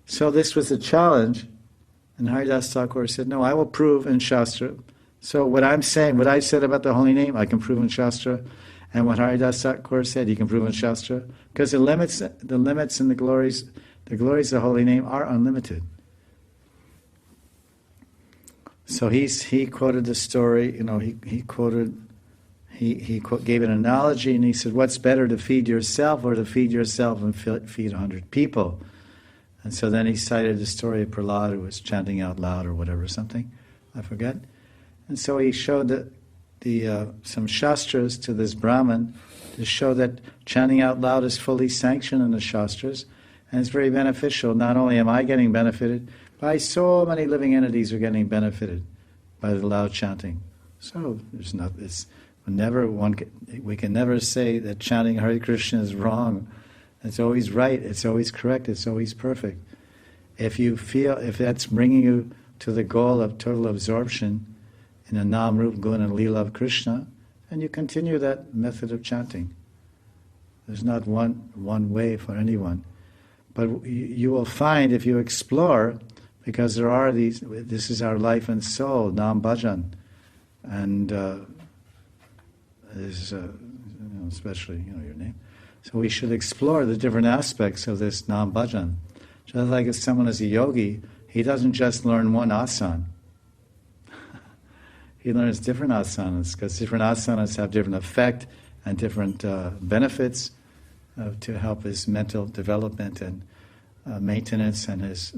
So this was a challenge, and Haridas Thakur said, no, I will prove in Shastra. So what I'm saying, what I said about the holy name, I can prove in Shastra, and what Haridas Thakur said, he can prove in Shastra, because the limits and the glories of the holy name are unlimited. So he quoted the story, he gave an analogy, and he said, what's better, to feed yourself or to feed yourself and feed 100 people? And so then he cited the story of Prahlad, who was chanting out loud or whatever, something, I forget. And so he showed some shastras to this Brahmin to show that chanting out loud is fully sanctioned in the shastras, and it's very beneficial. Not only am I getting benefited, but so many living entities are getting benefited by the loud chanting. So we can never say that chanting Hare Krishna is wrong. It's always right, it's always correct, it's always perfect. If that's bringing you to the goal of total absorption in a Nam, Rup, Gun, and Lila of Krishna, then you continue that method of chanting. There's not one way for anyone. But you will find, if you explore, because there are this is our life and soul, Nam Bhajan, and this is especially your name. So we should explore the different aspects of this Nam Bhajan. Just like if someone is a yogi, he doesn't just learn one asana. He learns different asanas, because different asanas have different effect and different benefits to help his mental development and maintenance, and his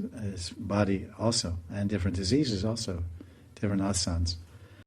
body also, and different diseases also, different asanas.